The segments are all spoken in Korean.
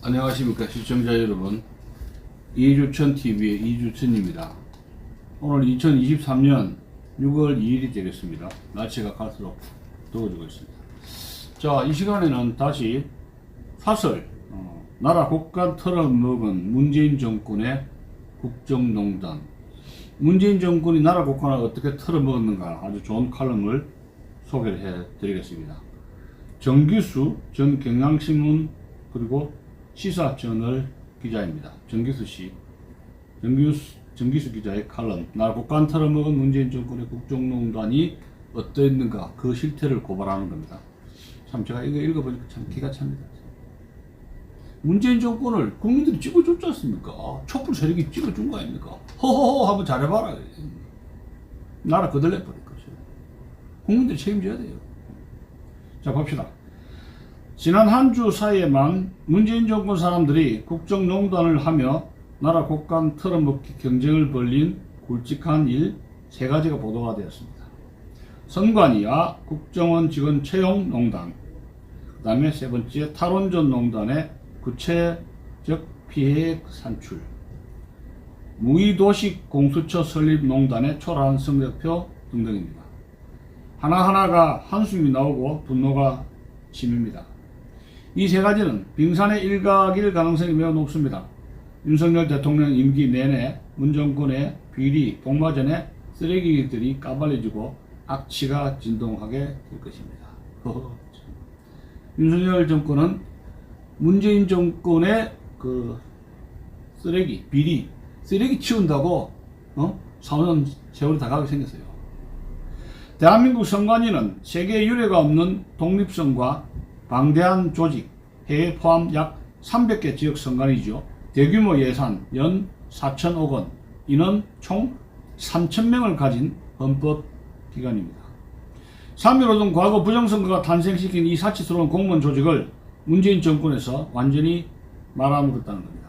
안녕하십니까 시청자 여러분, 이주천TV의 이주천입니다. 오늘 2023년 6월 2일이 되겠습니다. 날씨가 갈수록 더워지고 있습니다. 자, 이 시간에는 다시 사설 나라 곳간 털어먹은 문재인 정권의 국정농단, 문재인 정권이 나라 곳간을 어떻게 털어먹었는가 아주 좋은 칼럼을 소개를 해드리겠습니다. 정규수 전 경향신문 그리고 시사저널 기자입니다. 정기수 기자의 칼럼, 나라 곳간 털어먹은 문재인 정권의 국정농단이 어떠했는가, 그 실태를 고발하는 겁니다. 참 제가 이거 읽어보니까 참 기가 찹니다. 문재인 정권을 국민들이 찍어줬지 않습니까? 촛불 세력이 찍어준 거 아닙니까? 허허허 하면 잘해봐라. 나라 거들려버릴 것이에요. 국민들이 책임져야 돼요. 자, 봅시다. 지난 한 주 사이에만 문재인 정권 사람들이 국정농단을 하며 나라 곳간 털어먹기 경쟁을 벌린 굵직한 일 3가지가 보도가 되었습니다. 선관위와 국정원 직원 채용 농단, 그 다음에 3번째 탈원전 농단의 구체적 피해액 산출, 무의도식 공수처 설립 농단의 초라한 성적표 등등입니다. 하나하나가 한숨이 나오고 분노가 치밉니다. 이 3가지는 빙산의 일각일 가능성이 매우 높습니다. 윤석열 대통령 임기 내내 문 정권의 비리, 복마전에 쓰레기들이 까발려지고 악취가 진동하게 될 것입니다. 윤석열 정권은 문재인 정권의 그 쓰레기, 비리, 쓰레기 치운다고 4년 세월이 다 가게 생겼어요. 대한민국 선관위는 세계 유례가 없는 독립성과 방대한 조직, 해외 포함 약 300개 지역 선관위죠. 대규모 예산 연 4천억 원, 인원 총 3,000명을 가진 헌법기관입니다. 3.15등 과거 부정선거가 탄생시킨 이 사치스러운 공무원 조직을 문재인 정권에서 완전히 말아먹었다는 겁니다.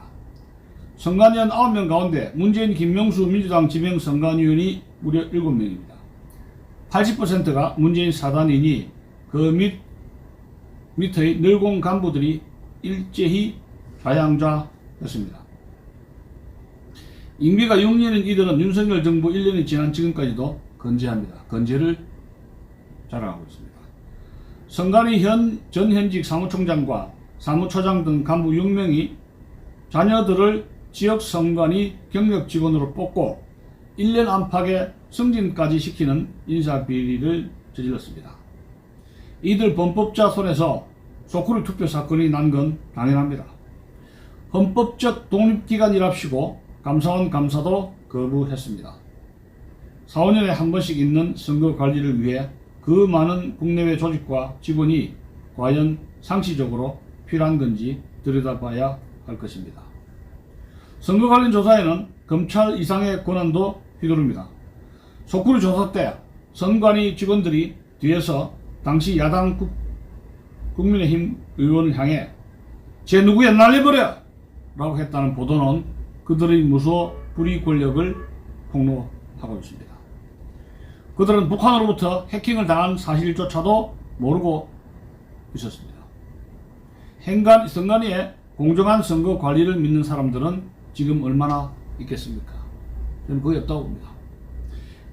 선관위원 9명 가운데 문재인, 김명수 민주당 지명 선관위원이 무려 7명입니다. 80%가 문재인 사단이니 그 밑의 늙은 간부들이 일제히 좌양좌였습니다. 임기가 6년인 이들은 윤석열 정부 1년이 지난 지금까지도 건재합니다. 건재를 자랑하고 있습니다. 선관위 전 현직 사무총장과 사무처장 등 간부 6명이 자녀들을 지역 선관위 경력 직원으로 뽑고 1년 안팎의 승진까지 시키는 인사비리를 저질렀습니다. 이들 범법자 손에서 소쿠리 투표 사건이 난 건 당연합니다. 헌법적 독립기관이랍시고 감사원 감사도 거부했습니다. 4, 5년에 한 번씩 있는 선거 관리를 위해 그 많은 국내외 조직과 직원이 과연 상시적으로 필요한 건지 들여다봐야 할 것입니다. 선거 관련 조사에는 검찰 이상의 권한도 휘두릅니다. 소쿠리 조사 때 선관위 직원들이 뒤에서 당시 야당 국민의힘 의원을 향해 쟤 누구야 날려버려! 라고 했다는 보도는 그들의 무소 불의 권력을 폭로하고 있습니다. 그들은 북한으로부터 해킹을 당한 사실조차도 모르고 있었습니다. 선관위의 공정한 선거 관리를 믿는 사람들은 지금 얼마나 있겠습니까? 저는 거의 없다고 봅니다.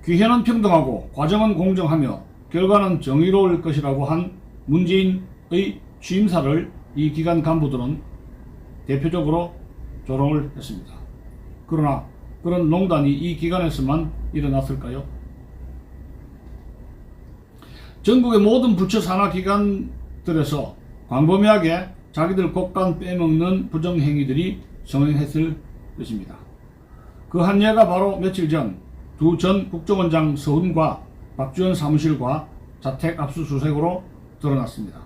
기회는 평등하고 과정은 공정하며 결과는 정의로울 것이라고 한 문재인의 취임사를 이 기관 간부들은 대표적으로 조롱을 했습니다. 그러나 그런 농단이 이 기관에서만 일어났을까요? 전국의 모든 부처 산하기관들에서 광범위하게 자기들 곳간 빼먹는 부정행위들이 성행했을 것입니다. 그 한 예가 바로 며칠 전 두 전 국정원장 서훈과 박지원 사무실과 자택 압수수색으로 드러났습니다.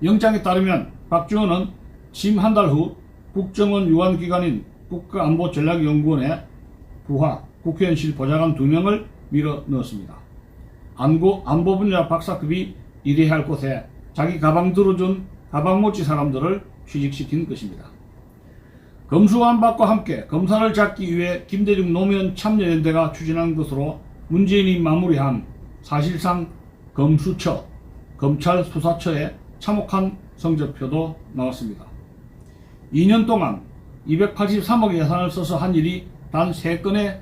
영장에 따르면 박지원은 취임 한 달 후 국정원 유관기관인 국가안보전략연구원에 부하 국회의원실 보좌관 2명을 밀어 넣었습니다. 안보 분야 박사급이 일해야 할 곳에 자기 가방 들어준 가방모찌 사람들을 취직시킨 것입니다. 검수완박과 함께 검사를 잡기 위해 김대중 노무현 참여연대가 추진한 것으로 문재인이 마무리한 사실상 검수처, 검찰 수사처에 참혹한 성적표도 나왔습니다. 2년 동안 283억 예산을 써서 한 일이 단 3건의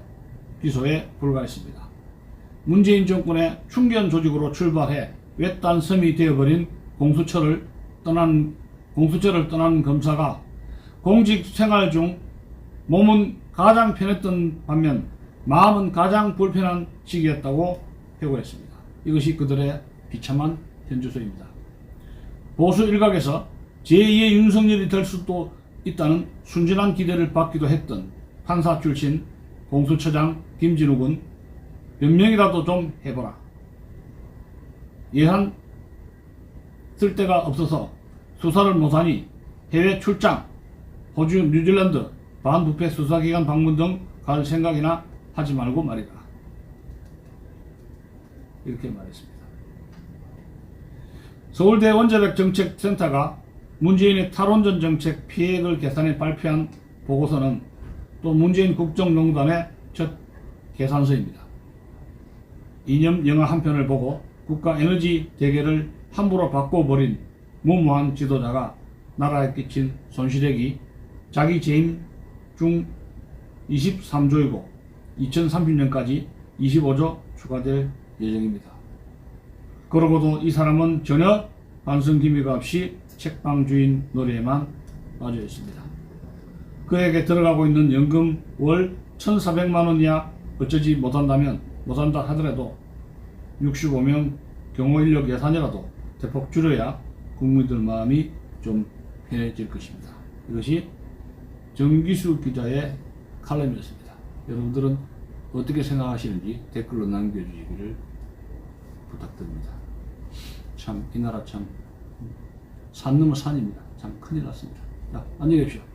기소에 불과했습니다. 문재인 정권의 충견 조직으로 출발해 외딴 섬이 되어버린 공수처를 떠난 검사가 공직 생활 중 몸은 가장 편했던 반면 마음은 가장 불편한 시기였다고 회고했습니다. 이것이 그들의 비참한 현주소입니다. 보수 일각에서 제2의 윤석열이 될 수도 있다는 순진한 기대를 받기도 했던 판사 출신 공수처장 김진욱은 변명이라도 좀 해보라. 예산 쓸 데가 없어서 수사를 못하니 해외 출장, 호주, 뉴질랜드, 반부패 수사기관 방문 등 갈 생각이나 하지 말고 말이다. 이렇게 말했습니다. 서울대 원자력정책센터가 문재인의 탈원전 정책 피해액을 계산해 발표한 보고서는 또 문재인 국정농단의 첫 계산서입니다. 이념 영화 한 편을 보고 국가 에너지 대계를 함부로 바꿔버린 무모한 지도자가 나라에 끼친 손실액이 자기 재임 중 23조이고 2030년까지 25조 추가될 예정입니다. 그러고도 이 사람은 전혀 반성 기미가 없이 책방 주인 놀이에만 빠져 있습니다. 그에게 들어가고 있는 연금 월 1,400만 원이야 어쩌지 못한다 하더라도 65명 경호인력 예산이라도 대폭 줄여야 국민들 마음이 좀 편해질 것입니다. 이것이 정기수 기자의 칼럼이었습니다. 여러분들은 어떻게 생각하시는지 댓글로 남겨주시기를 부탁드립니다. 참 이 나라 참 산 넘어 산입니다. 참 큰일 났습니다. 자, 안녕히 계십시오.